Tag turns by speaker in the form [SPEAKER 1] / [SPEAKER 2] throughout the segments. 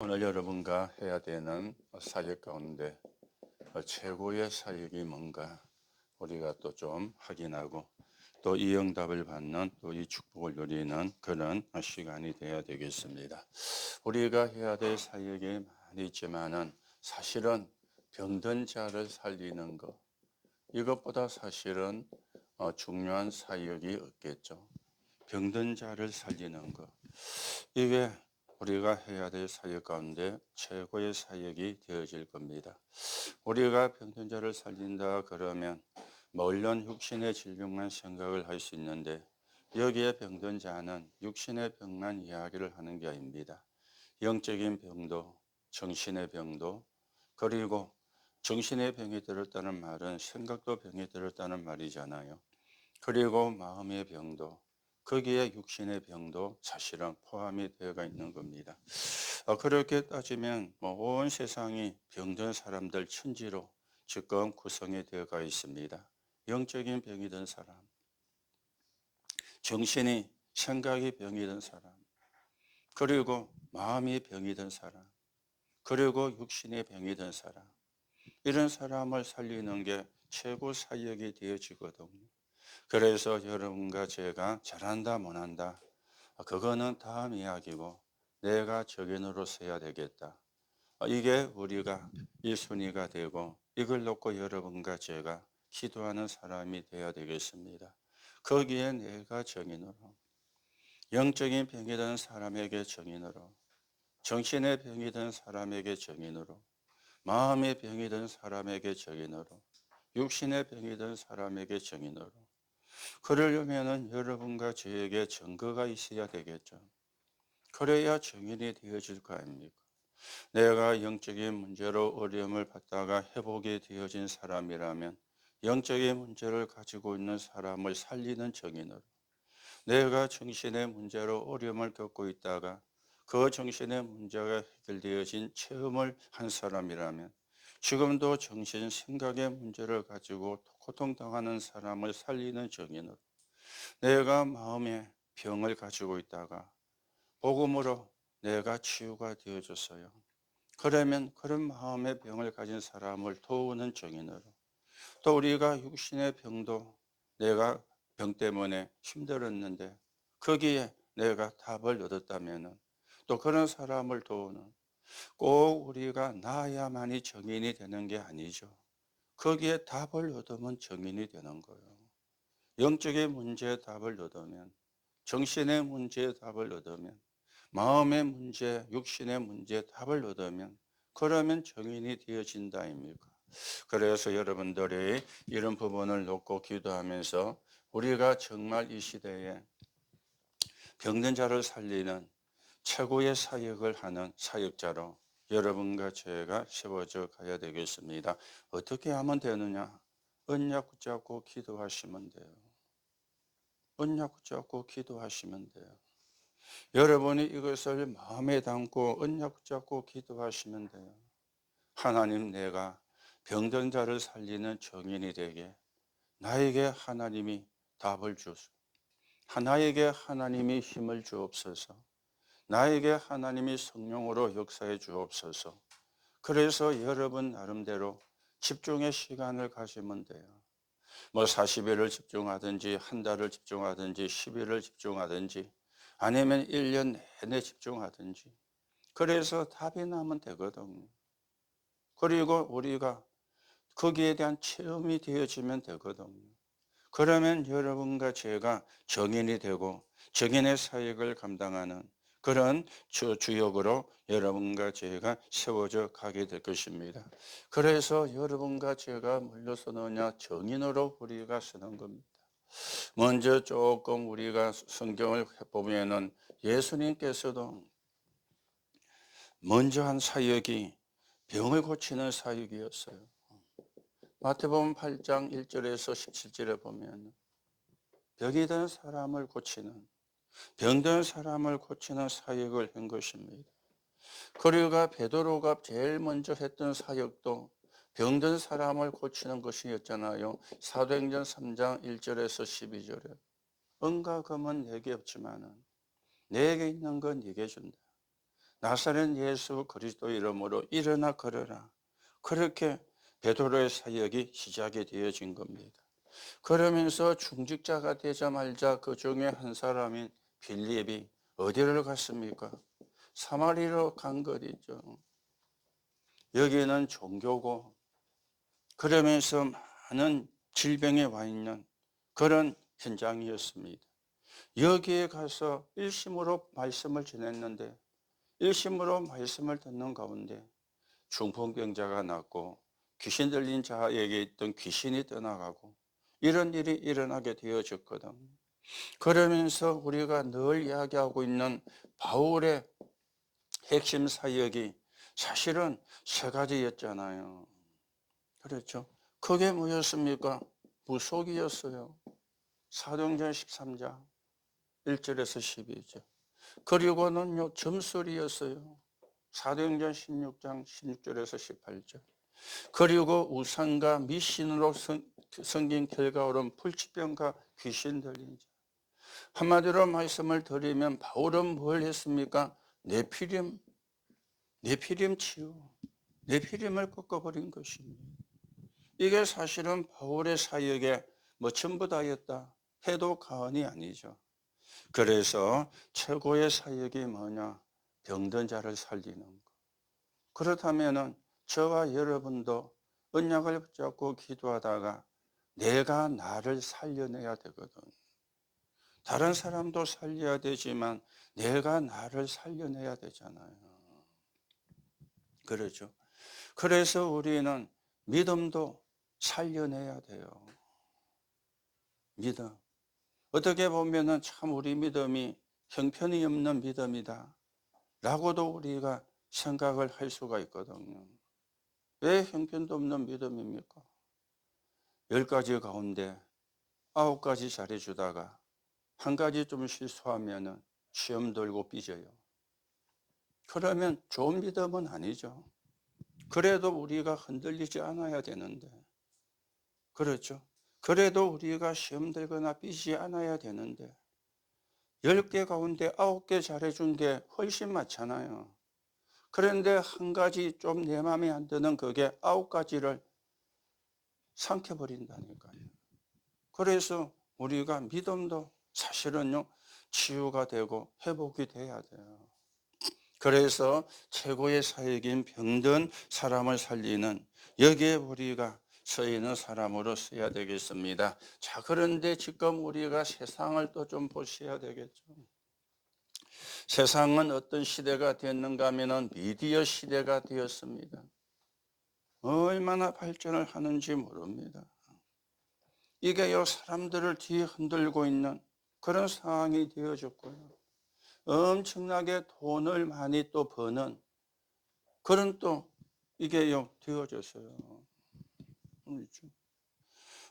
[SPEAKER 1] 오늘 여러분과 해야 되는 사역 가운데 최고의 사역이 뭔가 우리가 또 좀 확인하고 또 이 응답을 받는 또 이 축복을 누리는 그런 시간이 되어야 되겠습니다. 우리가 해야 될 사역이 많이 있지만은 사실은 병든 자를 살리는 것 이것보다 사실은 중요한 사역이 없겠죠. 병든 자를 살리는 것 이게 우리가 해야 될 사역 가운데 최고의 사역이 되어질 겁니다. 우리가 병든 자를 살린다 그러면 물론 육신의 질병만 생각을 할 수 있는데 여기에 병든 자는 육신의 병만 이야기를 하는 게 아닙니다. 영적인 병도 정신의 병도 그리고 정신의 병이 들었다는 말은 생각도 병이 들었다는 말이잖아요. 그리고 마음의 병도 거기에 육신의 병도 사실은 포함이 되어 있는 겁니다. 그렇게 따지면 온 세상이 병든 사람들 천지로 지금 구성이 되어가 있습니다. 영적인 병이 든 사람, 정신이 생각이 병이 든 사람, 그리고 마음이 병이 든 사람, 그리고 육신의 병이 든 사람, 이런 사람을 살리는 게 최고 사역이 되어지거든요. 그래서 여러분과 제가 잘한다 못한다 그거는 다음 이야기고 내가 적인으로 서야 되겠다. 이게 우리가 1순위가 되고 이걸 놓고 여러분과 제가 기도하는 사람이 되어야 되겠습니다. 거기에 내가 정인으로 영적인 병이 든 사람에게 정인으로 정신의 병이 든 사람에게 정인으로 마음의 병이 든 사람에게 정인으로 육신의 병이 든 사람에게 정인으로 그러려면은 여러분과 저에게 증거가 있어야 되겠죠. 그래야 증인이 되어질 거 아닙니까? 내가 영적인 문제로 어려움을 받다가 회복이 되어진 사람이라면 영적인 문제를 가지고 있는 사람을 살리는 증인으로 내가 정신의 문제로 어려움을 겪고 있다가 그 정신의 문제가 해결되어진 체험을 한 사람이라면 지금도 정신 생각의 문제를 가지고 고통당하는 사람을 살리는 증인으로 내가 마음의 병을 가지고 있다가 복음으로 내가 치유가 되어졌어요. 그러면 그런 마음의 병을 가진 사람을 도우는 증인으로 또 우리가 육신의 병도 내가 병 때문에 힘들었는데 거기에 내가 답을 얻었다면 또 그런 사람을 도우는 꼭 우리가 나야만이 증인이 되는 게 아니죠. 거기에 답을 얻으면 증인이 되는 거예요. 영적인 문제에 답을 얻으면 정신의 문제에 답을 얻으면 마음의 문제, 육신의 문제에 답을 얻으면 그러면 정인이 되어진다 아닙니까? 그래서 여러분들이 이런 부분을 놓고 기도하면서 우리가 정말 이 시대에 병든 자를 살리는 최고의 사역을 하는 사역자로 여러분과 제가 세워져 가야 되겠습니다. 어떻게 하면 되느냐? 언약 붙잡고 기도하시면 돼요. 언약 붙잡고 기도하시면 돼요. 여러분이 이것을 마음에 담고 언약 붙잡고 기도하시면 돼요. 하나님, 내가 병든 자를 살리는 증인이 되게 나에게 하나님이 답을 주소. 나에게 하나님이 힘을 주옵소서. 나에게 하나님이 성령으로 역사해 주옵소서. 그래서 여러분 나름대로 집중의 시간을 가지면 돼요. 40일을 집중하든지 한 달을 집중하든지 10일을 집중하든지 아니면 1년 내내 집중하든지 그래서 답이 나면 되거든요. 그리고 우리가 거기에 대한 체험이 되어지면 되거든요. 그러면 여러분과 제가 정인이 되고 정인의 사역을 감당하는 그런 주역으로 여러분과 제가 세워져 가게 될 것입니다. 그래서 여러분과 제가 물러서느냐 정인으로 우리가 서는 겁니다. 먼저 조금 우리가 성경을 보면은 예수님께서도 먼저 한 사역이 병을 고치는 사역이었어요. 마태복음 8장 1절에서 17절에 보면 병이 든 사람을 고치는 병든 사람을 고치는 사역을 한 것입니다. 그리고 베드로가 제일 먼저 했던 사역도 병든 사람을 고치는 것이었잖아요. 사도행전 3장 1절에서 12절에 은과 금은 내게 없지만은 내게 있는 건 네게 준다. 나사렛 예수 그리스도 이름으로 일어나 걸어라. 그렇게 베드로의 사역이 시작이 되어진 겁니다. 그러면서 중직자가 되자마자 그 중에 한 사람인 빌립이 어디를 갔습니까? 사마리로 간 거리죠. 여기는 종교고, 그러면서 많은 질병에 와 있는 그런 현장이었습니다. 여기에 가서 일심으로 말씀을 전했는데, 일심으로 말씀을 듣는 가운데 중풍병자가 낫고 귀신 들린 자에게 있던 귀신이 떠나가고 이런 일이 일어나게 되어졌거든. 그러면서 우리가 늘 이야기하고 있는 바울의 핵심 사역이 사실은 세 가지였잖아요. 그렇죠? 그게 뭐였습니까? 무속이었어요. 사도행전 13장 1절에서 12절. 그리고는요, 점술이었어요. 사도행전 16장 16절에서 18절. 그리고 우상과 미신으로 생긴 결과로는 불치병과 귀신 들린 자. 한마디로 말씀을 드리면 바울은 뭘 했습니까? 네피림 치유, 네피림을 꺾어버린 것입니다. 이게 사실은 바울의 사역의 전부 다였다 해도 과언이 아니죠. 그래서 최고의 사역이 뭐냐? 병든 자를 살리는 것. 그렇다면 저와 여러분도 언약을 붙잡고 기도하다가 내가 나를 살려내야 되거든. 다른 사람도 살려야 되지만 내가 나를 살려내야 되잖아요. 그렇죠. 그래서 우리는 믿음도 살려내야 돼요. 믿음. 어떻게 보면은 참 우리 믿음이 형편이 없는 믿음이다 라고도 우리가 생각을 할 수가 있거든요. 왜 형편도 없는 믿음입니까? 10가지 가운데 9가지 잘해주다가 한 가지 좀 실수하면은 시험 들고 삐져요. 그러면 좋은 믿음은 아니죠. 그래도 우리가 흔들리지 않아야 되는데, 그렇죠? 그래도 우리가 시험 들거나 삐지지 않아야 되는데 10개 가운데 9개 잘해준 게 훨씬 많잖아요. 그런데 한 가지 좀 내 마음에 안 드는 그게 9가지를 삼켜버린다니까요. 그래서 우리가 믿음도 사실은요, 치유가 되고 회복이 돼야 돼요. 그래서 최고의 사역인 병든 사람을 살리는 여기에 우리가 서 있는 사람으로 서야 되겠습니다. 자, 그런데 지금 우리가 세상을 또 좀 보셔야 되겠죠. 세상은 어떤 시대가 됐는가 하면 미디어 시대가 되었습니다. 얼마나 발전을 하는지 모릅니다. 이게요, 사람들을 뒤에 흔들고 있는 그런 상황이 되어졌고요. 엄청나게 돈을 많이 또 버는 그런 또 이게요, 되어졌어요.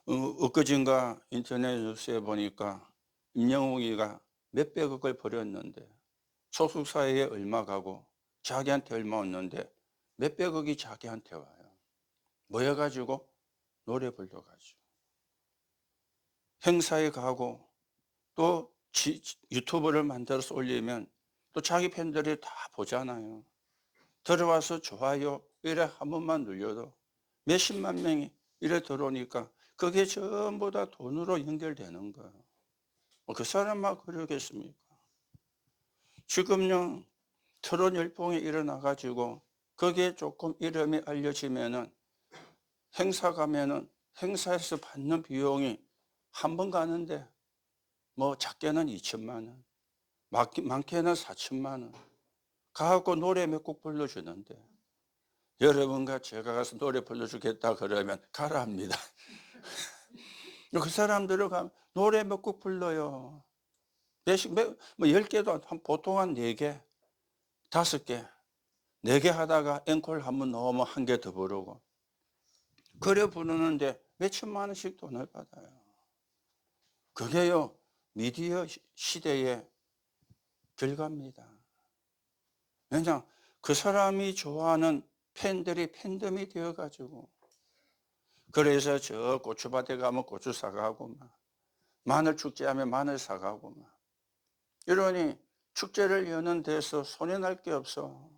[SPEAKER 1] 엊그젠가 인터넷 뉴스에 보니까 임영웅이가 몇백억을 벌였는데 소속사에 얼마 가고 자기한테 얼마 왔는데 몇백억이 자기한테 와요. 모여가지고 노래 불러가지고 행사에 가고 또 유튜브를 만들어서 올리면 또 자기 팬들이 다 보잖아요. 들어와서 좋아요 이래 한 번만 눌려도 몇십만 명이 이래 들어오니까 그게 전부 다 돈으로 연결되는 거예요. 그 사람만 그러겠습니까? 지금요, 토론 열풍이 일어나가지고 거기에 조금 이름이 알려지면은 행사 가면은 행사에서 받는 비용이 한 번 가는데 작게는 2천만 원, 많게는 4천만 원 가갖고 노래 몇 곡 불러주는데 여러분과 제가 가서 노래 불러주겠다 그러면 가라 합니다. 그 사람들을 가면 노래 몇 곡 불러요. 10개도 보통 한 4개, 5개, 4개 하다가 앵콜 한번 넣으면 1개 더 부르고 그래 부르는데 몇천만 원씩 돈을 받아요. 그게요, 미디어 시대의 결과입니다. 왜냐, 그 사람이 좋아하는 팬들이 팬덤이 되어가지고 그래서 저 고추밭에 가면 고추 사가고 막 마늘 축제하면 마늘 사가고 막 이러니 축제를 여는 데서 손해 날 게 없어.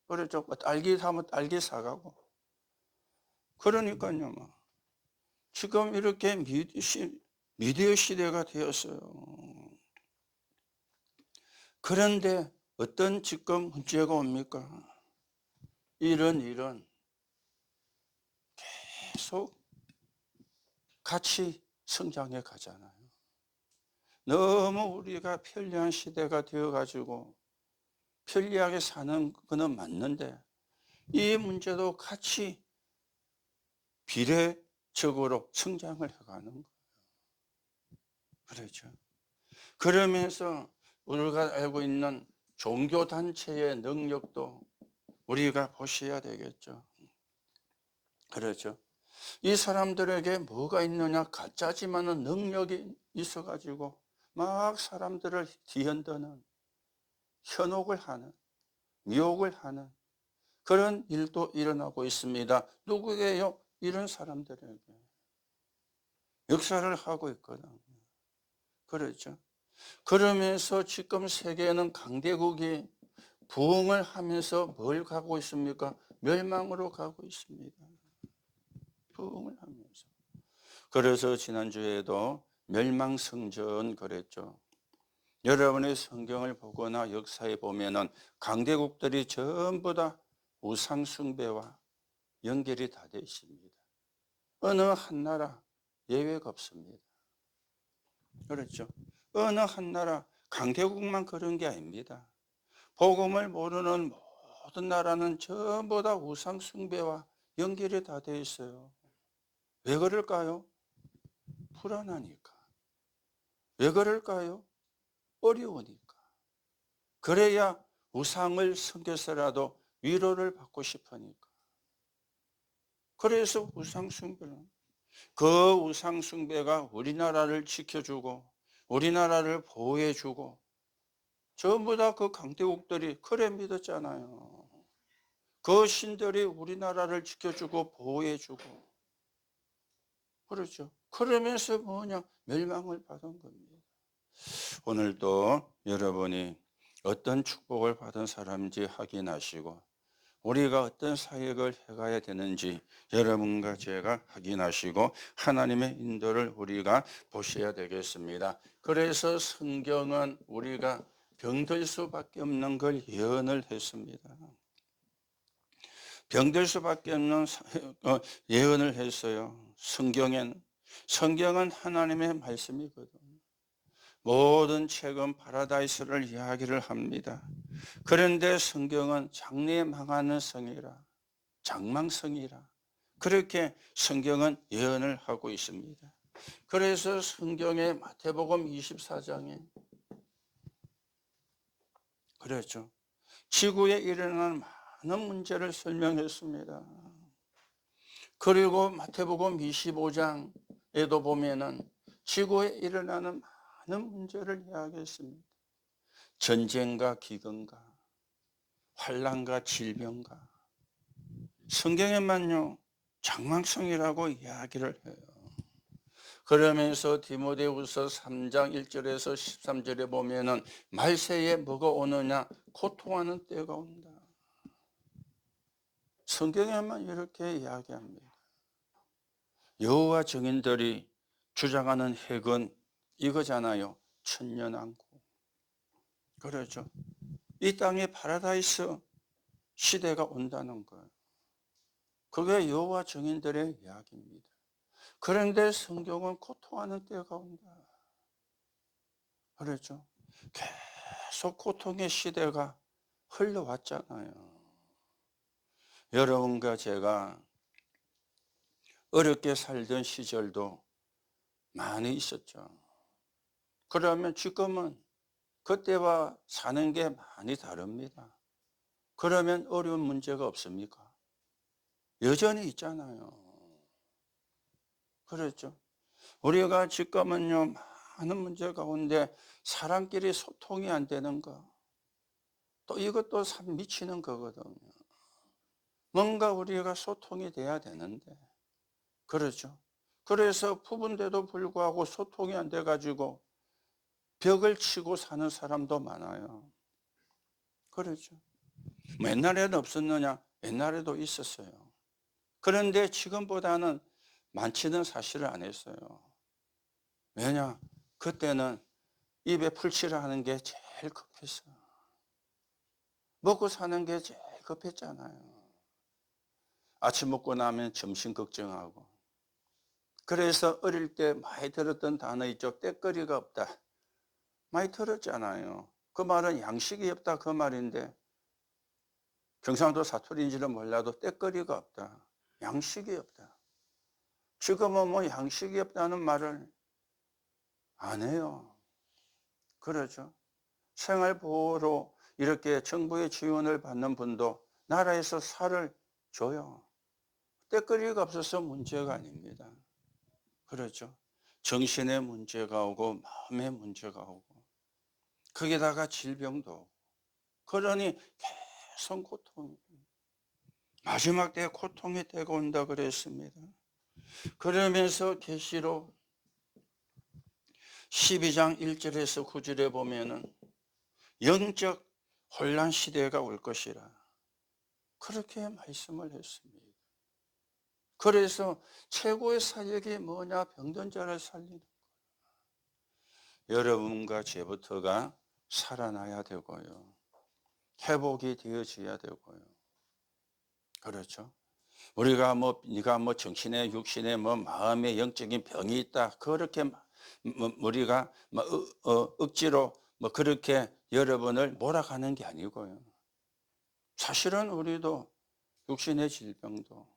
[SPEAKER 1] 그렇죠. 뭐 딸기 사면 딸기 사가고. 그러니까요, 뭐. 지금 이렇게 미디어 시대가 되었어요. 그런데 어떤 지금 문제가 옵니까? 이런 계속 같이 성장해 가잖아요. 너무 우리가 편리한 시대가 되어 가지고 편리하게 사는 거는 맞는데 이 문제도 같이 비례적으로 성장을 해가는 거예요. 그렇죠. 그러면서 우리가 알고 있는 종교단체의 능력도 우리가 보셔야 되겠죠. 그렇죠. 이 사람들에게 뭐가 있느냐? 가짜지만은 능력이 있어가지고 막 사람들을 뒤흔드는, 현혹을 하는, 미혹을 하는 그런 일도 일어나고 있습니다. 누구에게요? 이런 사람들에게. 역사를 하고 있거든. 그렇죠. 그러면서 지금 세계는 강대국이 부흥을 하면서 뭘 가고 있습니까? 멸망으로 가고 있습니다. 부흥을 하면서. 그래서 지난주에도 멸망성전 그랬죠. 여러분의 성경을 보거나 역사에 보면은 강대국들이 전부 다 우상숭배와 연결이 다 되어 있습니다. 어느 한 나라 예외가 없습니다. 그렇죠. 어느 한 나라 강대국만 그런 게 아닙니다. 복음을 모르는 모든 나라는 전부 다 우상 숭배와 연결이 다 되어 있어요. 왜 그럴까요? 불안하니까. 왜 그럴까요? 어려우니까. 그래야 우상을 섬겨서라도 위로를 받고 싶으니까. 그래서 우상 숭배는 그 우상 숭배가 우리나라를 지켜주고 우리나라를 보호해주고 전부 다 그 강대국들이 그래 믿었잖아요. 그 신들이 우리나라를 지켜주고 보호해주고 그렇죠. 그러면서 뭐냐 멸망을 받은 겁니다. 오늘도 여러분이 어떤 축복을 받은 사람인지 확인하시고 우리가 어떤 사역을 해가야 되는지 여러분과 제가 확인하시고 하나님의 인도를 우리가 보셔야 되겠습니다. 그래서 성경은 우리가 병들 수밖에 없는 걸 예언을 했습니다. 병들 수밖에 없는 예언을 했어요. 성경은 하나님의 말씀이거든. 모든 책은 파라다이스를 이야기를 합니다. 그런데 성경은 장래에 망하는 성이라 장망성이라 그렇게 성경은 예언을 하고 있습니다. 그래서 성경의 마태복음 24장에 그렇죠. 지구에 일어나는 많은 문제를 설명했습니다. 그리고 마태복음 25장에도 보면은 지구에 일어나는 많은 문제를 이야기했습니다. 전쟁과 기근과 환난과 질병과 성경에만요 장망성이라고 이야기를 해요. 그러면서 디모데후서 3장 1절에서 13절에 보면은 말세에 뭐가 오느냐 고통하는 때가 온다. 성경에만 이렇게 이야기합니다. 여호와 증인들이 주장하는 핵은 이거잖아요. 천년왕국. 그렇죠. 이 땅에 파라다이스 시대가 온다는 거예요. 그게 여호와 증인들의 이야기입니다. 그런데 성경은 고통하는 때가 온다. 그렇죠. 계속 고통의 시대가 흘러왔잖아요. 여러분과 제가 어렵게 살던 시절도 많이 있었죠. 그러면 지금은 그때와 사는 게 많이 다릅니다. 그러면 어려운 문제가 없습니까? 여전히 있잖아요. 그렇죠. 우리가 지금은요, 많은 문제 가운데 사람끼리 소통이 안 되는 거. 또 이것도 참 미치는 거거든요. 뭔가 우리가 소통이 돼야 되는데. 그렇죠. 그래서 부부인데도 불구하고 소통이 안 돼가지고 벽을 치고 사는 사람도 많아요. 그렇죠. 뭐 옛날에는 없었느냐? 옛날에도 있었어요. 그런데 지금보다는 많지는 사실을 안 했어요. 왜냐? 그때는 입에 풀칠을 하는 게 제일 급했어요. 먹고 사는 게 제일 급했잖아요. 아침 먹고 나면 점심 걱정하고. 그래서 어릴 때 많이 들었던 단어 있죠. 때거리가 없다. 많이 들었잖아요. 그 말은 양식이 없다 그 말인데 경상도 사투리인지는 몰라도 때거리가 없다. 양식이 없다. 지금은 뭐 양식이 없다는 말을 안 해요. 그러죠. 생활보호로 이렇게 정부의 지원을 받는 분도 나라에서 살을 줘요. 때거리가 없어서 문제가 아닙니다. 그렇죠. 정신의 문제가 오고 마음의 문제가 오고 거기다가 질병도 오고 그러니 계속 고통이 마지막 때에 고통의 때가 온다 그랬습니다. 그러면서 계시록 12장 1절에서 9절에 보면은 영적 혼란 시대가 올 것이라 그렇게 말씀을 했습니다. 그래서 최고의 사역이 뭐냐? 병든 자를 살리는 거예요. 여러분과 저부터가 살아나야 되고요. 회복이 되어져야 되고요. 그렇죠. 우리가 뭐 네가 뭐 정신에 육신에 뭐 마음에 영적인 병이 있다. 그렇게 우리가 뭐 억지로 뭐 그렇게 여러분을 몰아가는 게 아니고요. 사실은 우리도 육신의 질병도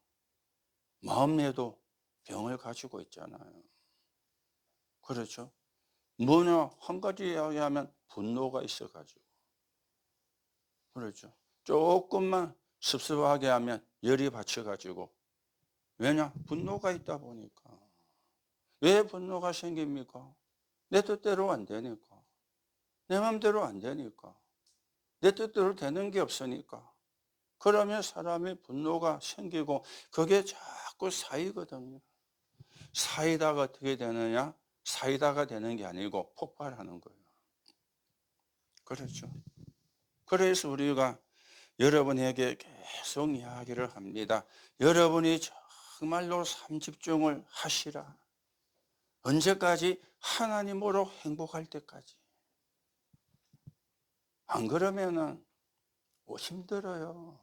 [SPEAKER 1] 마음에도 병을 가지고 있잖아요. 그렇죠. 뭐냐 한 가지 이야기하면 분노가 있어가지고 그렇죠. 조금만 섭섭하게 하면 열이 받쳐가지고 왜냐 분노가 있다 보니까 왜 분노가 생깁니까? 내 뜻대로 안 되니까 내 마음대로 안 되니까 내 뜻대로 되는 게 없으니까 그러면 사람의 분노가 생기고 그게 자꾸 쌓이거든요. 쌓이다가 어떻게 되느냐? 쌓이다가 되는 게 아니고 폭발하는 거예요. 그렇죠. 그래서 우리가 여러분에게 계속 이야기를 합니다. 여러분이 정말로 삶 집중을 하시라. 언제까지? 하나님으로 행복할 때까지. 안 그러면은 힘들어요.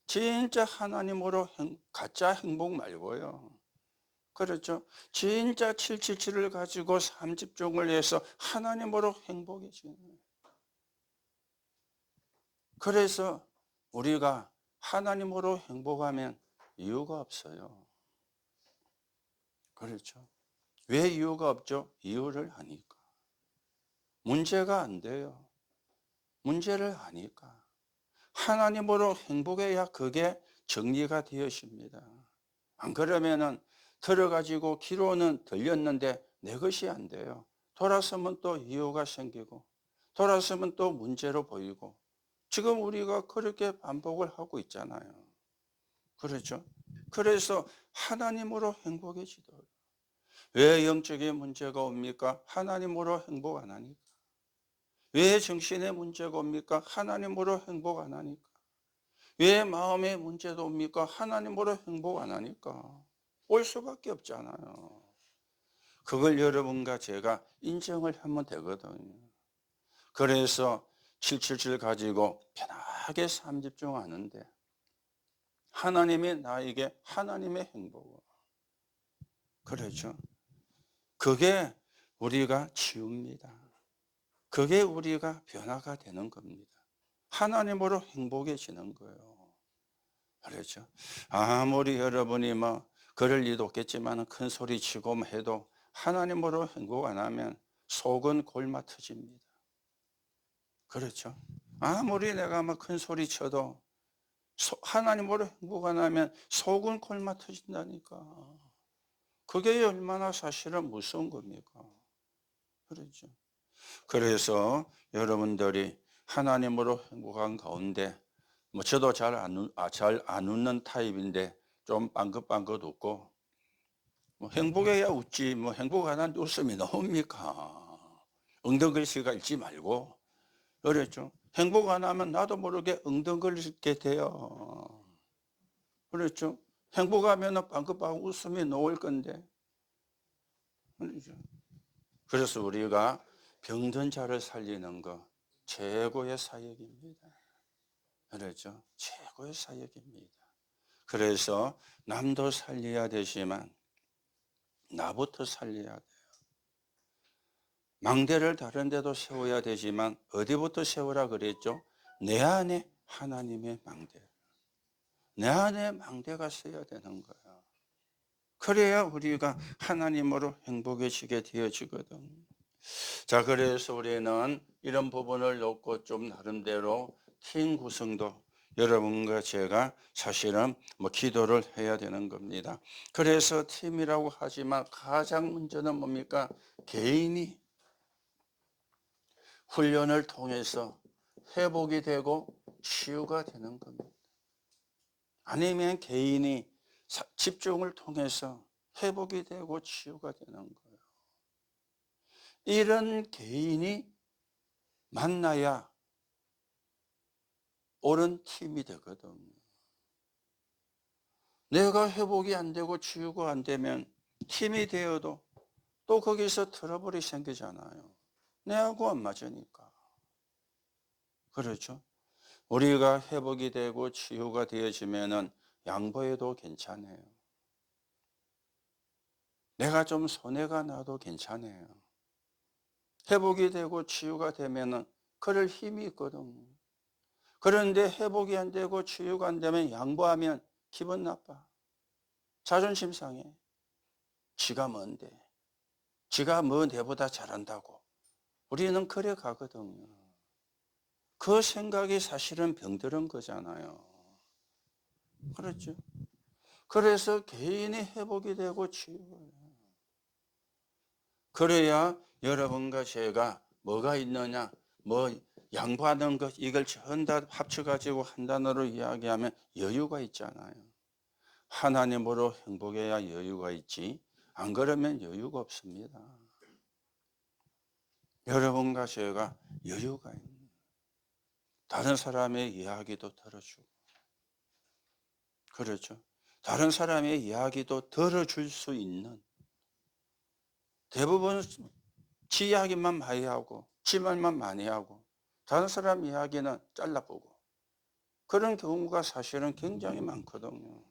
[SPEAKER 1] 진짜 하나님으로 가짜 행복 말고요. 그렇죠. 진짜 777을 가지고 삶 집중을 해서 하나님으로 행복해지는 거예요. 그래서 우리가 하나님으로 행복하면 이유가 없어요. 그렇죠. 왜 이유가 없죠? 이유를 아니까. 문제가 안 돼요. 문제를 아니까. 하나님으로 행복해야 그게 정리가 되어집니다. 안 그러면은 들어가지고 기로는 들렸는데 내 것이 안 돼요. 돌아서면 또 이유가 생기고 돌아서면 또 문제로 보이고 지금 우리가 그렇게 반복을 하고 있잖아요. 그렇죠? 그래서 하나님으로 행복해지도록. 왜 영적인 문제가 옵니까? 하나님으로 행복 안 하니까. 왜 정신의 문제가 옵니까? 하나님으로 행복 안 하니까. 왜 마음의 문제도 옵니까? 하나님으로 행복 안 하니까. 올 수밖에 없잖아요. 그걸 여러분과 제가 인정을 하면 되거든요. 그래서 777 가지고 편하게 삶 집중하는데 하나님이 나에게 하나님의 행복을 그렇죠. 그게 우리가 치웁니다. 그게 우리가 변화가 되는 겁니다. 하나님으로 행복해지는 거예요. 그렇죠. 아무리 여러분이 뭐 그럴 리도 없겠지만 큰 소리 치고 해도 하나님으로 행복 안 하면 속은 골마 터집니다. 그렇죠. 아무리 내가 막 큰 소리 쳐도 하나님으로 행복 안 하면 속은 골마 터진다니까. 그게 얼마나 사실은 무서운 겁니까? 그렇죠. 그래서 여러분들이 하나님으로 행복한 가운데 뭐 저도 잘 안 웃는 타입인데 좀 빵긋빵긋 웃고 뭐 행복해야 웃지 뭐 행복 안 하는데 웃음이 나옵니까? 엉덩글씨가 읽지 말고, 그랬죠. 행복 안 하면 나도 모르게 엉덩글리게 돼요. 그렇죠. 행복하면 빵긋빵긋 웃음이 나올 건데. 그렇죠. 그래서 우리가 병든 자를 살리는 거 최고의 사역입니다. 그렇죠. 최고의 사역입니다. 그래서 남도 살려야 되지만 나부터 살려야 돼요. 망대를 다른 데도 세워야 되지만 어디부터 세우라 그랬죠? 내 안에 하나님의 망대. 내 안에 망대가 서야 되는 거야. 그래야 우리가 하나님으로 행복해지게 되어지거든. 자, 그래서 우리는 이런 부분을 놓고 좀 나름대로 팀 구성도 여러분과 제가 사실은 기도를 해야 되는 겁니다. 그래서 팀이라고 하지만 가장 문제는 뭡니까? 개인이 훈련을 통해서 회복이 되고 치유가 되는 겁니다. 아니면 개인이 집중을 통해서 회복이 되고 치유가 되는 거예요. 이런 개인이 만나야 옳은 팀이 되거든. 내가 회복이 안 되고 치유가 안 되면 팀이 되어도 또 거기서 트러블이 생기잖아요. 내하고 안 맞으니까. 그렇죠? 우리가 회복이 되고 치유가 되어지면은 양보해도 괜찮아요. 내가 좀 손해가 나도 괜찮아요. 회복이 되고 치유가 되면은 그럴 힘이 있거든. 그런데 회복이 안 되고 치유가 안 되면 양보하면 기분 나빠. 자존심 상해. 지가 뭔데. 지가 뭐 내보다 잘한다고. 우리는 그래 가거든요. 그 생각이 사실은 병들은 거잖아요. 그렇죠? 그래서 개인이 회복이 되고 치유가 돼요. 그래야 여러분과 제가 뭐가 있느냐, 양보하는 것, 이걸 전다 합쳐가지고 한 단어로 이야기하면 여유가 있잖아요. 하나님으로 행복해야 여유가 있지, 안 그러면 여유가 없습니다. 여러분과 제가 여유가 있는, 다른 사람의 이야기도 들어주고, 그렇죠. 다른 사람의 이야기도 들어줄 수 있는, 대부분 지 이야기만 많이 하고 지 말만 많이 하고 다른 사람 이야기는 잘라보고 그런 경우가 사실은 굉장히 많거든요.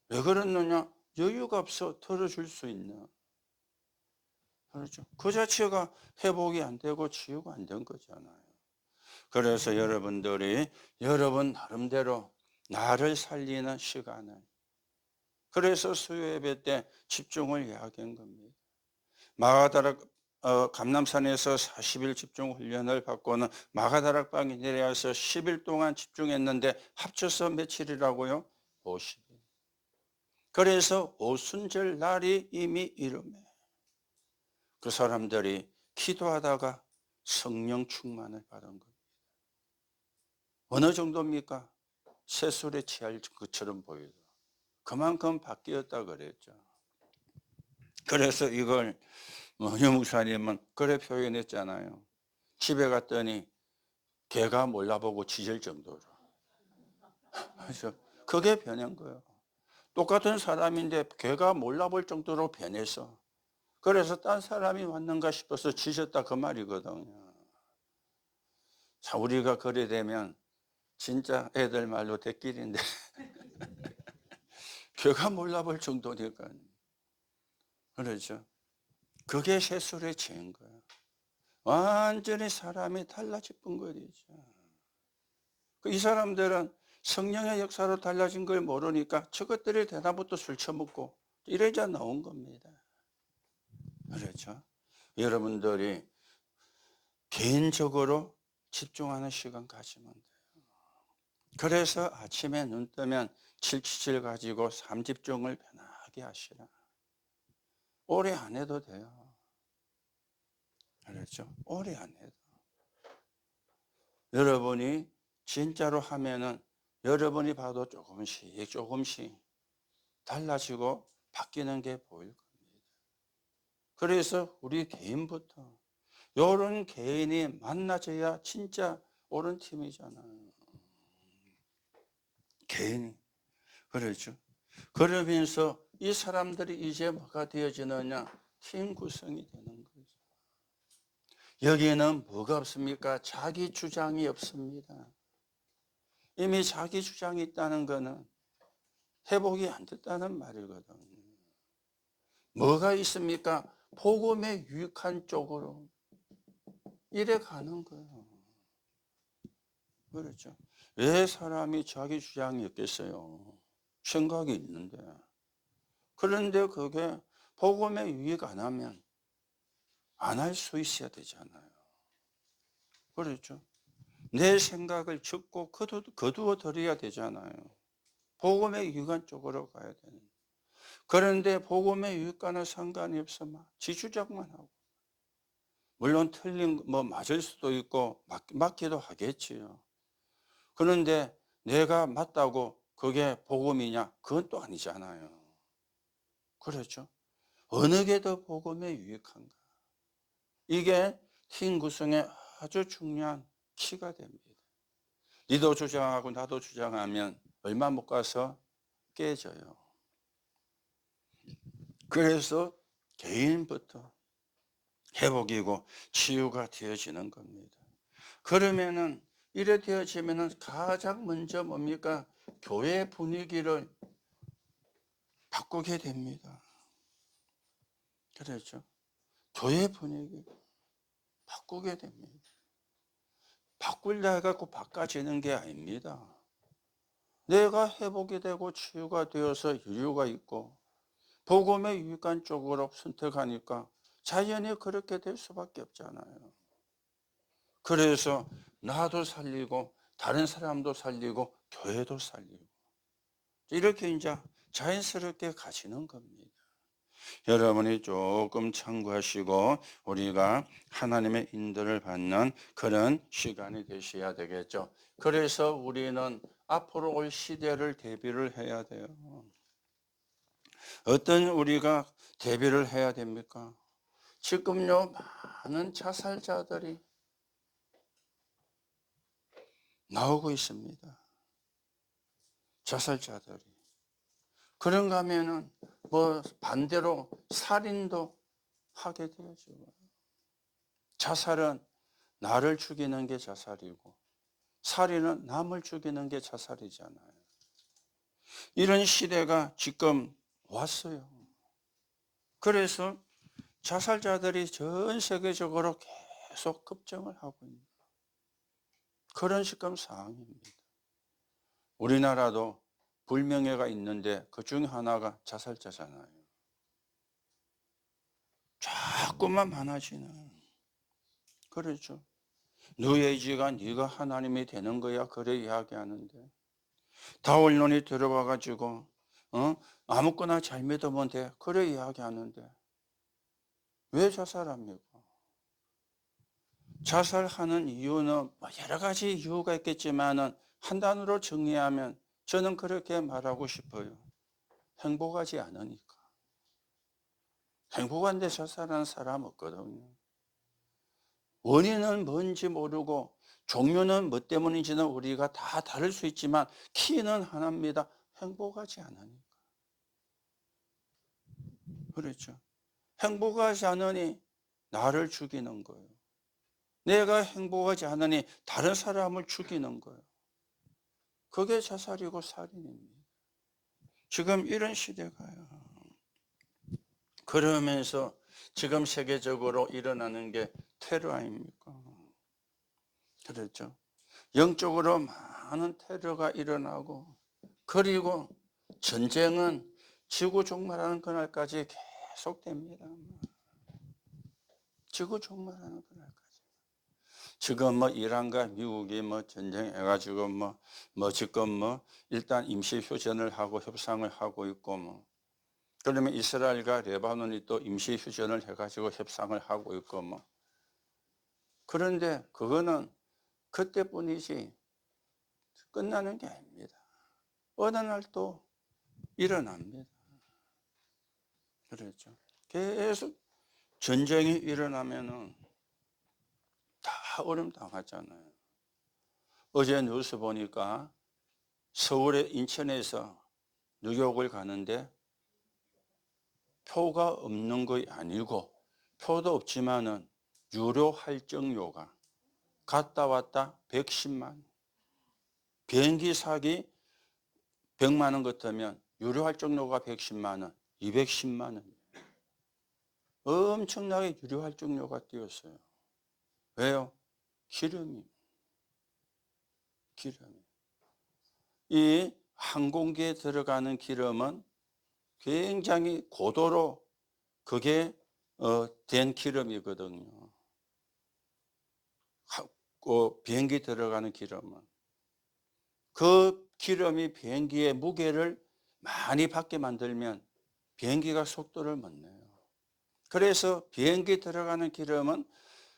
[SPEAKER 1] 왜 그러느냐? 여유가 없어 들어줄 수 있는. 그렇죠. 그 자체가 회복이 안 되고 치유가 안 된 거잖아요. 그래서 여러분들이 여러분 나름대로 나를 살리는 시간을, 그래서 수요 예배 때 집중을 이야기한 겁니다. 마가다락 감남산에서 40일 집중 훈련을 받고는 마가다락방에 내려와서 10일 동안 집중했는데 합쳐서 며칠이라고요? 50일. 그래서 오순절 날이 이미 이르매 그 사람들이 기도하다가 성령 충만을 받은 겁니다. 어느 정도입니까? 새술에 취할 것처럼 보이더라. 그만큼 바뀌었다 그랬죠. 그래서 이걸 유 목사님은 그래 표현했잖아요. 집에 갔더니 개가 몰라보고 짖을 정도로. 그래서 그게 변한 거예요. 똑같은 사람인데 개가 몰라볼 정도로 변해서, 그래서 딴 사람이 왔는가 싶어서 짖었다 그 말이거든요. 자, 우리가 그래 되면 진짜 애들 말로 대길인데 개가 몰라볼 정도니까. 그렇죠. 그게 세술에 취한 거예요. 완전히 사람이 달라질 뿐거리죠. 이 사람들은 성령의 역사로 달라진 걸 모르니까 저것들이 대낮부터 술 처먹고 이래자 나온 겁니다. 그렇죠? 여러분들이 개인적으로 집중하는 시간 가지면 돼요. 그래서 아침에 눈 뜨면 777 가지고 삶집중을 편하게 하시라. 오래 안 해도 돼요. 그렇죠? 오래 안 해도. 여러분이 진짜로 하면은 여러분이 봐도 조금씩 조금씩 달라지고 바뀌는 게 보일 겁니다. 그래서 우리 개인부터 요런 개인이 만나져야 진짜 옳은 팀이잖아요. 개인이. 그렇죠. 그러면서 이 사람들이 이제 뭐가 되어지느냐? 팀 구성이 되는 거죠. 여기에는 뭐가 없습니까? 자기 주장이 없습니다. 이미 자기 주장이 있다는 것은 회복이 안 됐다는 말이거든요. 뭐가 있습니까? 복음에 유익한 쪽으로 이래 가는 거예요. 그렇죠. 왜 사람이 자기 주장이 없겠어요? 생각이 있는데. 그런데 그게 복음에 유익 안 하면 안 할 수 있어야 되잖아요. 그렇죠. 내 생각을 적고 거두어 드려야 되잖아요. 복음에 유익한 쪽으로 가야 되는. 그런데 복음에 유익과는 상관이 없어 막 지주장만 하고. 물론 틀린 맞을 수도 있고 맞기도 하겠지요. 그런데 내가 맞다고 그게 복음이냐? 그건 또 아니잖아요. 그렇죠. 어느 게 더 복음에 유익한가? 이게 팀 구성에 아주 중요한 키가 됩니다. 니도 주장하고 나도 주장하면 얼마 못 가서 깨져요. 그래서 개인부터 회복이고 치유가 되어지는 겁니다. 그러면은 이래 되어지면은 가장 먼저 뭡니까? 교회 분위기를 바꾸게 됩니다. 그렇죠. 교회 분위기 바꾸게 됩니다. 바꾸려 해갖고 바꿔지는 게 아닙니다. 내가 회복이 되고 치유가 되어서 여유가 있고 복음의 유익한 쪽으로 선택하니까 자연히 그렇게 될 수밖에 없잖아요. 그래서 나도 살리고 다른 사람도 살리고 교회도 살리고 이렇게 이제 자연스럽게 가시는 겁니다. 여러분이 조금 참고하시고 우리가 하나님의 인도를 받는 그런 시간이 되셔야 되겠죠. 그래서 우리는 앞으로 올 시대를 대비를 해야 돼요. 어떤 우리가 대비를 해야 됩니까? 지금요 많은 자살자들이 나오고 있습니다. 자살자들이. 그런가 하면은 반대로 살인도 하게 되어죠. 자살은 나를 죽이는 게 자살이고 살인은 남을 죽이는 게 자살이잖아요. 이런 시대가 지금 왔어요. 그래서 자살자들이 전 세계적으로 계속 급증을 하고 있는 그런 지금 상황입니다. 우리나라도 불명예가 있는데 그 중 하나가 자살자잖아요. 자꾸만 많아지는. 그렇죠. 너의 네가 하나님이 되는 거야. 그래 이야기하는데 다원론이 들어와 가지고 아무거나 잘 믿으면 돼. 그래 이야기하는데 왜 자살합니까? 자살하는 이유는 여러 가지 이유가 있겠지만은 한 단어로 정리하면 저는 그렇게 말하고 싶어요. 행복하지 않으니까. 행복한데 자살하는 사람 없거든요. 원인은 뭔지 모르고 종류는 뭐 때문인지는 우리가 다 다를 수 있지만 키는 하나입니다. 행복하지 않으니까. 그렇죠. 행복하지 않으니 나를 죽이는 거예요. 내가 행복하지 않으니 다른 사람을 죽이는 거예요. 그게 자살이고 살인입니다. 지금 이런 시대가요. 그러면서 지금 세계적으로 일어나는 게 테러 아닙니까? 그렇죠. 영적으로 많은 테러가 일어나고 그리고 전쟁은 지구 종말하는 그날까지 계속됩니다. 지구 종말하는 그날까지. 지금 이란과 미국이 전쟁해가지고 지금 일단 임시 휴전을 하고 협상을 하고 있고 그러면 이스라엘과 레바논이 또 임시 휴전을 해가지고 협상을 하고 있고 그런데 그거는 그때뿐이지 끝나는 게 아닙니다. 어느 날 또 일어납니다. 그렇죠. 계속 전쟁이 일어나면은 얼음 당하잖아요. 어제 뉴스 보니까 서울의 인천에서 뉴욕을 가는데 표가 없는 것이 아니고 표도 없지만은 유료 할증료가 갔다 왔다 110만 원. 비행기 사기 100만 원 같으면 유료 할증료가 110만 원, 210만 원. 엄청나게 유료 할증료가 뛰었어요. 왜요? 기름이. 이 항공기에 들어가는 기름은 굉장히 고도로 그게 된 기름이거든요. 비행기 들어가는 기름은. 그 기름이 비행기의 무게를 많이 받게 만들면 비행기가 속도를 못 내요. 그래서 비행기 들어가는 기름은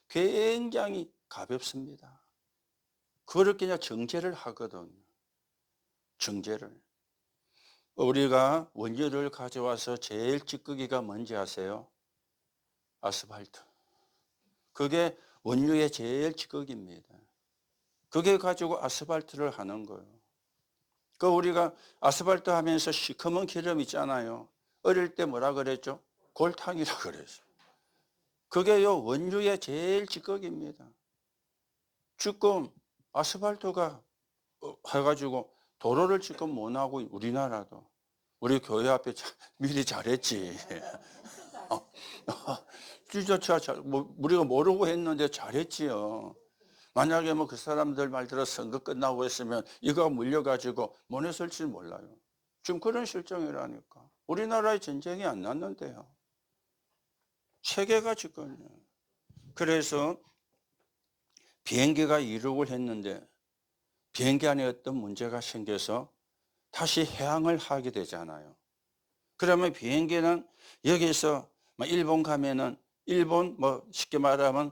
[SPEAKER 1] 굉장히 가볍습니다. 그렇게 그냥 정제를 하거든요. 정제를. 우리가 원료를 가져와서 제일 찌꺼기가 뭔지 아세요? 아스팔트. 그게 원료의 제일 찌꺼기입니다. 그게 가지고 아스팔트를 하는 거예요. 그 우리가 아스팔트 하면서 시커먼 기름 있잖아요. 어릴 때 뭐라 그랬죠? 골탕이라 그랬어요. 그게요, 원료의 제일 찌꺼기입니다. 지금 아스팔트가 해가지고 도로를 지금 못 하고 우리나라도 우리 교회 앞에 미리 잘했지. 진짜 우리가 모르고 했는데 잘했지요. 만약에 뭐 그 사람들 말대로 선거 끝나고 했으면 이거 물려가지고 못 했을지 몰라요. 지금 그런 실정이라니까. 우리나라에 전쟁이 안 났는데요. 세계가 지금. 그래서 비행기가 이륙을 했는데 비행기 안에 어떤 문제가 생겨서 다시 해항을 하게 되잖아요. 그러면 비행기는 여기서 일본 가면은 일본 쉽게 말하면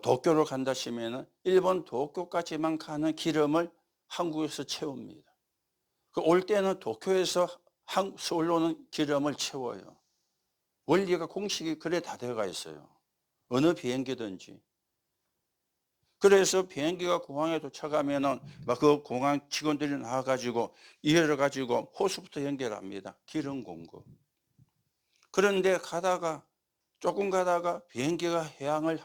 [SPEAKER 1] 도쿄로 간다 치면은 일본 도쿄까지만 가는 기름을 한국에서 채웁니다. 올 때는 도쿄에서 서울로 오는 기름을 채워요. 원리가 공식이 그래 다 되어가 있어요. 어느 비행기든지. 그래서 비행기가 공항에 도착하면은 그 공항 직원들이 나와가지고 이어가지고 호수부터 연결합니다. 기름 공급. 그런데 조금 가다가 비행기가 해양을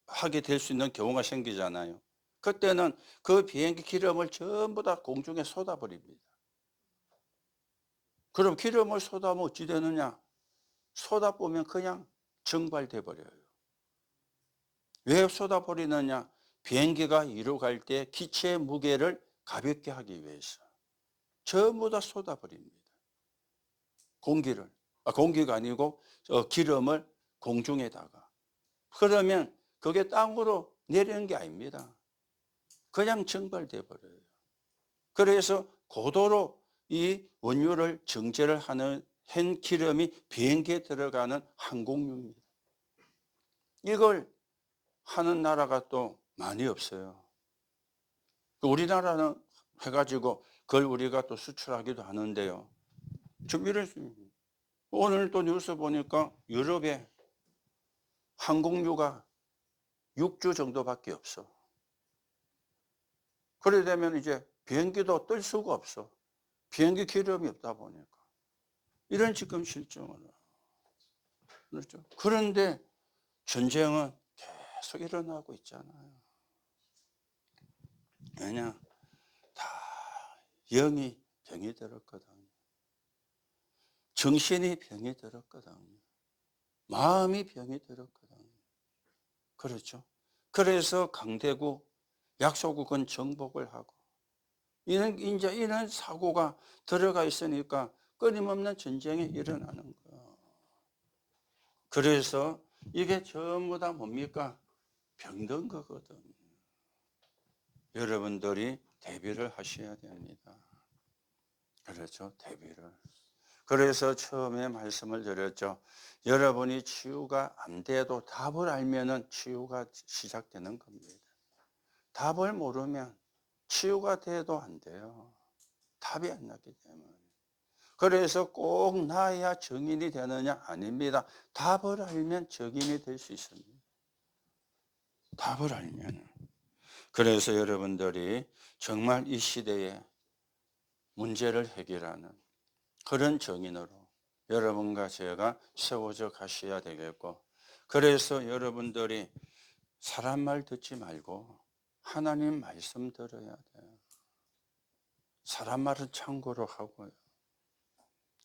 [SPEAKER 1] 하게 될 수 있는 경우가 생기잖아요. 그때는 그 비행기 기름을 전부 다 공중에 쏟아버립니다. 그럼 기름을 쏟아면 어찌 되느냐? 쏟아보면 그냥 증발돼 버려요. 왜 쏟아버리느냐? 비행기가 이륙할 때 기체의 무게를 가볍게 하기 위해서 전부 다 쏟아버립니다. 공기가 아니고 기름을 공중에다가. 그러면 그게 땅으로 내리는 게 아닙니다. 그냥 증발돼 버려요. 그래서 고도로 이 원료를 정제를 하는 한 기름이 비행기에 들어가는 항공유입니다. 이걸 하는 나라가 또 많이 없어요. 우리나라는 해가지고 그걸 우리가 또 수출하기도 하는데요. 오늘 또 뉴스 보니까 유럽에 항공유가 6주 정도밖에 없어. 그래 되면 이제 비행기도 뜰 수가 없어. 비행기 기름이 없다 보니까. 이런 지금 실정을. 그렇죠. 그런데 전쟁은 계속 일어나고 있잖아요. 왜냐? 다 영이 병이 들었거든. 정신이 병이 들었거든. 마음이 병이 들었거든. 그렇죠. 그래서 강대국, 약소국은 정복을 하고 이런 사고가 들어가 있으니까 끊임없는 전쟁이 일어나는 거예요. 그래서 이게 전부 다 뭡니까? 병든 거거든. 여러분들이 대비를 하셔야 됩니다. 그렇죠. 대비를. 그래서 처음에 말씀을 드렸죠. 여러분이 치유가 안 돼도 답을 알면은 치유가 시작되는 겁니다. 답을 모르면 치유가 돼도 안 돼요. 답이 안 나기 때문에. 그래서 꼭 나야 정인이 되느냐? 아닙니다. 답을 알면 정인이 될 수 있습니다. 답을 알면. 그래서 여러분들이 정말 이 시대에 문제를 해결하는 그런 정인으로 여러분과 제가 세워져 가셔야 되겠고, 그래서 여러분들이 사람 말 듣지 말고 하나님 말씀 들어야 돼요. 사람 말은 참고로 하고요.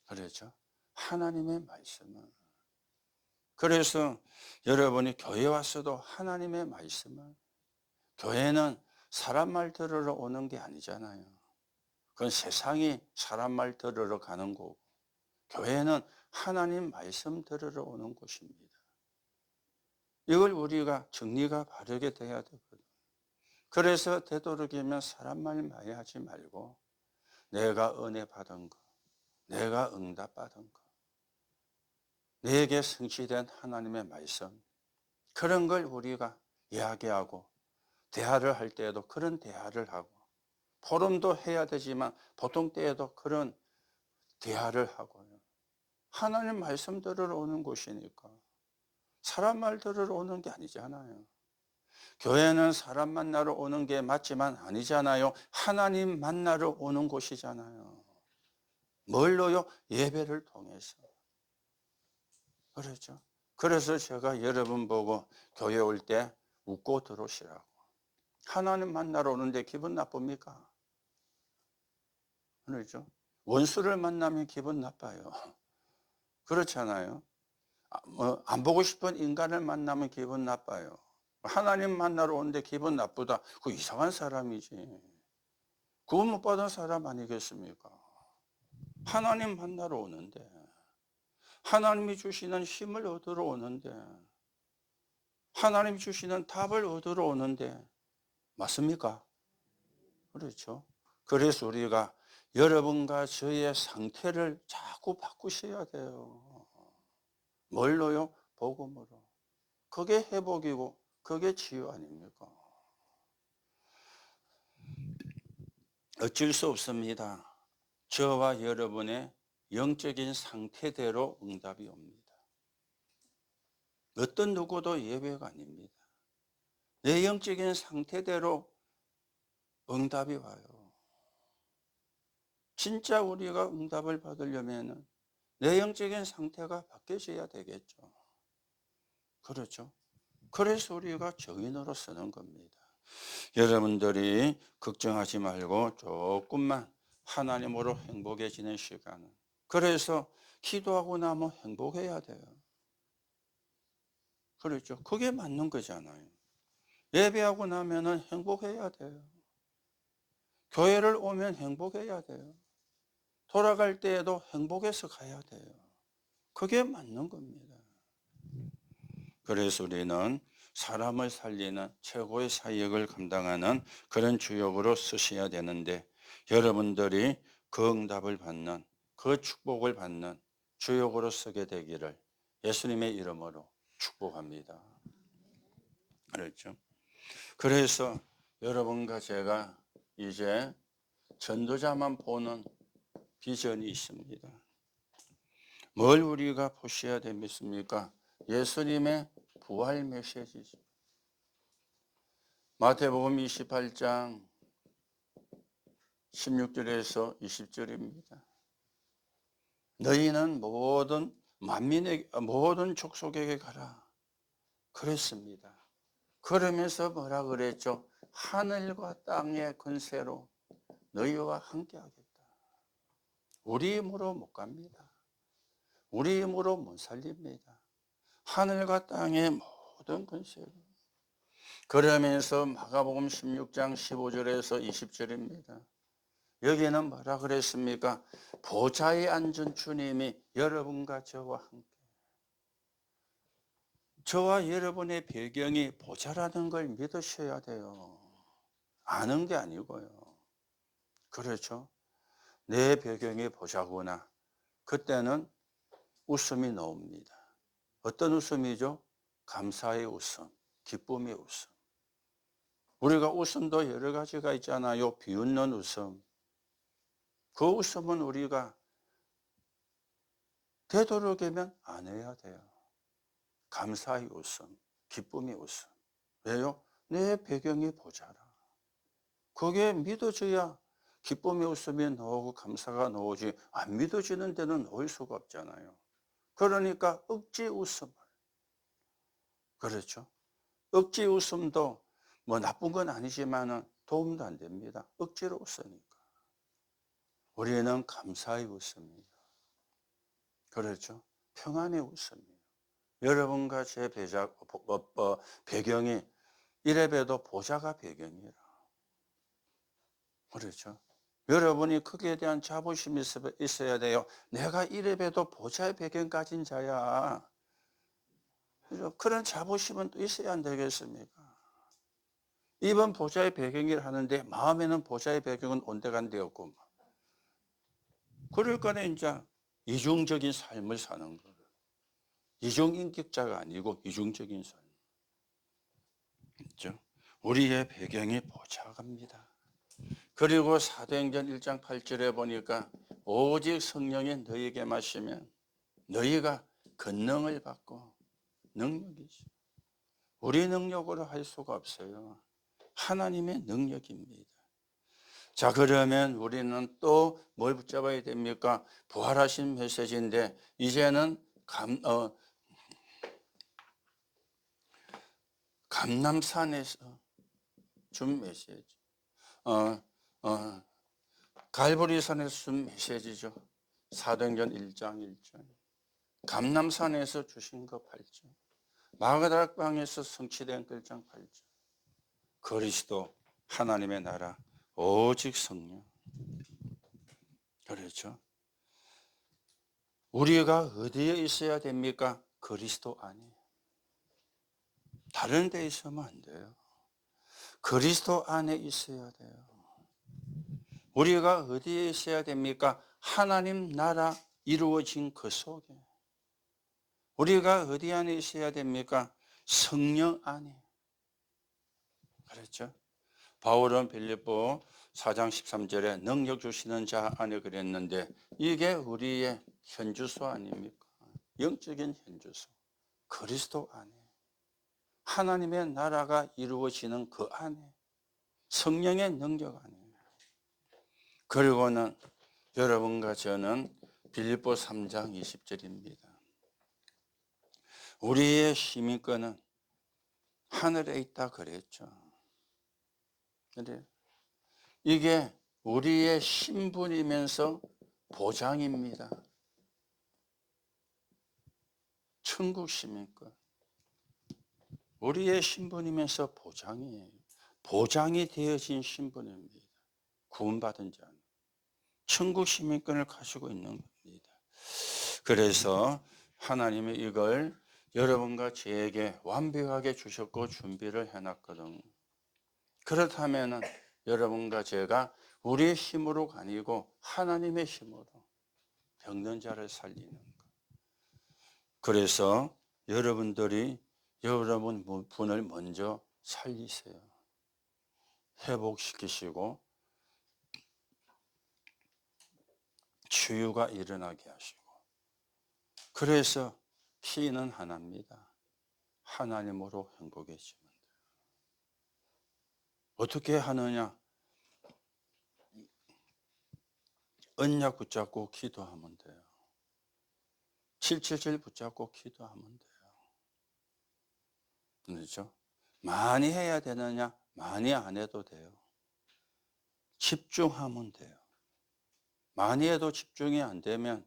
[SPEAKER 1] 그렇죠? 하나님의 말씀은. 그래서 여러분이 교회 와서도 하나님의 말씀을, 교회는 사람 말 들으러 오는 게 아니잖아요. 그건 세상이 사람 말 들으러 가는 거고, 교회는 하나님 말씀 들으러 오는 곳입니다. 이걸 우리가 정리가 바르게 돼야 되거든요. 그래서 되도록이면 사람 말 많이 하지 말고 내가 은혜 받은 거, 내가 응답 받은 거, 내게 성취된 하나님의 말씀, 그런 걸 우리가 이야기하고 대화를 할 때에도 그런 대화를 하고, 포럼도 해야 되지만 보통 때에도 그런 대화를 하고요. 하나님 말씀 들으러 오는 곳이니까 사람 말 들으러 오는 게 아니잖아요. 교회는 사람 만나러 오는 게 맞지만 아니잖아요. 하나님 만나러 오는 곳이잖아요. 뭘로요? 예배를 통해서. 그렇죠. 그래서 제가 여러분 보고 교회 올 때 웃고 들어오시라고. 하나님 만나러 오는데 기분 나쁩니까? 그렇죠. 원수를 만나면 기분 나빠요. 그렇잖아요. 안 보고 싶은 인간을 만나면 기분 나빠요. 하나님 만나러 오는데 기분 나쁘다. 그 이상한 사람이지. 구원 못 받은 사람 아니겠습니까? 하나님 만나러 오는데, 하나님이 주시는 힘을 얻으러 오는데, 하나님 주시는 답을 얻으러 오는데, 맞습니까? 그렇죠. 그래서 우리가 여러분과 저의 상태를 자꾸 바꾸셔야 돼요. 뭘로요? 복음으로. 그게 회복이고 그게 치유 아닙니까? 어쩔 수 없습니다. 저와 여러분의 영적인 상태대로 응답이 옵니다. 어떤 누구도 예외가 아닙니다. 내 영적인 상태대로 응답이 와요. 진짜 우리가 응답을 받으려면 내 영적인 상태가 바뀌어져야 되겠죠. 그렇죠. 그래서 우리가 정인으로 쓰는 겁니다. 여러분들이 걱정하지 말고 조금만 하나님으로 행복해지는 시간은, 그래서 기도하고 나면 행복해야 돼요. 그렇죠. 그게 맞는 거잖아요. 예배하고 나면은 행복해야 돼요. 교회를 오면 행복해야 돼요. 돌아갈 때에도 행복해서 가야 돼요. 그게 맞는 겁니다. 그래서 우리는 사람을 살리는 최고의 사역을 감당하는 그런 주역으로 쓰셔야 되는데, 여러분들이 그 응답을 받는, 그 축복을 받는 주역으로 쓰게 되기를 예수님의 이름으로 축복합니다. 그렇죠. 그래서 여러분과 제가 이제 전도자만 보는 비전이 있습니다. 뭘 우리가 보셔야 됩니까? 예수님의 부활 메시지죠. 마태복음 28장 16절에서 20절입니다. 너희는 모든 족속에게 가라 그랬습니다. 그러면서 뭐라 그랬죠? 하늘과 땅의 권세로 너희와 함께 하겠다. 우리 힘으로 못 갑니다. 우리 힘으로 못 살립니다. 하늘과 땅의 모든 권세로. 그러면서 마가복음 16장 15절에서 20절입니다. 여기는 뭐라 그랬습니까? 보좌에 앉은 주님이 여러분과 저와 함께. 저와 여러분의 배경이 보좌라는 걸 믿으셔야 돼요. 아는 게 아니고요. 그렇죠? 내 배경이 보좌구나. 그때는 웃음이 나옵니다. 어떤 웃음이죠? 감사의 웃음, 기쁨의 웃음. 우리가 웃음도 여러 가지가 있잖아요. 비웃는 웃음. 그 웃음은 우리가 되도록이면 안 해야 돼요. 감사의 웃음, 기쁨의 웃음. 왜요? 내 배경이 보좌라. 그게 믿어져야 기쁨의 웃음이 나오고 감사가 나오지, 안 믿어지는 데는 나올 수가 없잖아요. 그러니까 억지 웃음을, 그렇죠? 억지 웃음도 뭐 나쁜 건 아니지만 도움도 안 됩니다. 억지로 웃으니까. 우리는 감사의 웃음이에요. 그렇죠? 평안의 웃음이에요. 여러분과 제 배경이 이래봬도 보좌가 배경이라. 그렇죠? 여러분이 거기에 대한 자부심이 있어야 돼요. 내가 이래봬도 보좌의 배경 가진 자야. 그런 자부심은 또 있어야 안 되겠습니까? 입은 보좌의 배경이라 하는데 마음에는 보좌의 배경은 온데간데 없고. 그럴 거는 이제 이중적인 삶을 사는 거예요. 이중인격자가 아니고 이중적인 삶. 그렇죠? 우리의 배경이 보좌갑니다. 그리고 사도행전 1장 8절에 보니까 오직 성령이 너희에게 마시면 너희가 권능을 받고 능력이죠. 우리 능력으로 할 수가 없어요. 하나님의 능력입니다. 자, 그러면 우리는 또 뭘 붙잡아야 됩니까? 부활하신 메시지인데 이제는 감람산에서 준 메시지. 갈보리산에서 준 메시지죠. 사도행전 1장 1절. 감람산에서 주신 거 8절. 마가다락방에서 성취된 1장 8절. 그리스도 하나님의 나라 오직 성령. 그렇죠. 우리가 어디에 있어야 됩니까? 그리스도 안에. 다른 데 있으면 안 돼요. 그리스도 안에 있어야 돼요. 우리가 어디에 있어야 됩니까? 하나님 나라 이루어진 그 속에. 우리가 어디 안에 있어야 됩니까? 성령 안에. 그렇죠? 바울은 빌립보 4장 13절에 능력 주시는 자 안에 그랬는데 이게 우리의 현주소 아닙니까? 영적인 현주소. 그리스도 안에. 하나님의 나라가 이루어지는 그 안에. 성령의 능력 안에. 그리고는 여러분과 저는 빌립보 3장 20절입니다. 우리의 힘인권은 하늘에 있다 그랬죠. 그래요. 이게 우리의 신분이면서 보장입니다. 천국 시민권. 우리의 신분이면서 보장이에요. 보장이 되어진 신분입니다. 구원받은 자는. 천국 시민권을 가지고 있는 겁니다. 그래서 하나님이 이걸 여러분과 저에게 완벽하게 주셨고 준비를 해놨거든요. 그렇다면 여러분과 제가 우리의 힘으로가 아니고 하나님의 힘으로 병든 자를 살리는 것. 그래서 여러분들이 여러분 분을 먼저 살리세요. 회복시키시고 치유가 일어나게 하시고. 그래서 피는 하나입니다. 하나님으로 행복해지면 돼요. 어떻게 하느냐? 언약 붙잡고 기도하면 돼요. 777 붙잡고 기도하면 돼요. 그렇죠? 많이 해야 되느냐? 많이 안 해도 돼요. 집중하면 돼요. 많이 해도 집중이 안 되면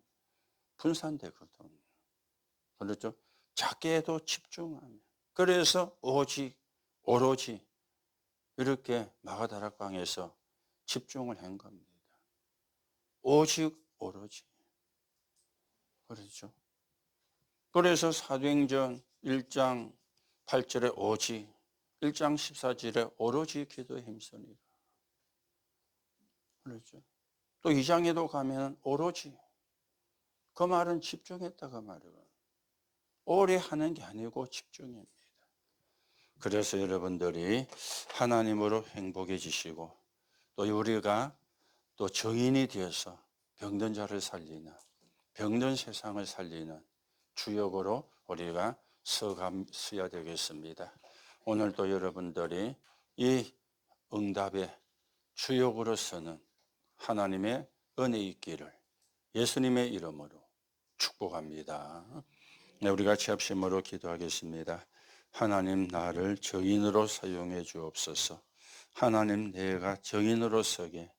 [SPEAKER 1] 분산되거든요. 그렇죠? 작게 해도 집중하면. 그래서 오로지 이렇게 마가다락방에서 집중을 한 겁니다. 오직 오로지. 그렇죠? 그래서 사도행전 1장 8절에 오직, 1장 14절에 오로지 기도에 힘쓰니라. 그렇죠? 또 2장에도 가면 오로지. 그 말은 집중했다가 말이에요. 오래 하는 게 아니고 집중입니다. 그래서 여러분들이 하나님으로 행복해지시고 또 우리가 또 정인이 되어서 병든 자를 살리는, 병든 세상을 살리는 주역으로 우리가 서야 되겠습니다. 오늘도 여러분들이 이 응답에 주역으로서는 하나님의 은혜 있기를 예수님의 이름으로 축복합니다. 네, 우리 같이 합심으로 기도하겠습니다. 하나님, 나를 증인으로 사용해 주옵소서. 하나님, 내가 증인으로 서게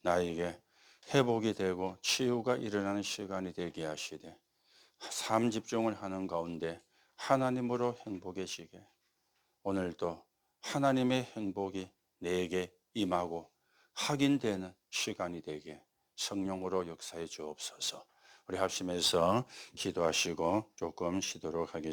[SPEAKER 1] 나에게 회복이 되고 치유가 일어나는 시간이 되게 하시되 삶 집중을 하는 가운데 하나님으로 행복해지게 오늘도 하나님의 행복이 내게 임하고 확인되는 시간이 되게 성령으로 역사해 주옵소서. 우리 합심해서 기도하시고 조금 쉬도록 하겠습니다.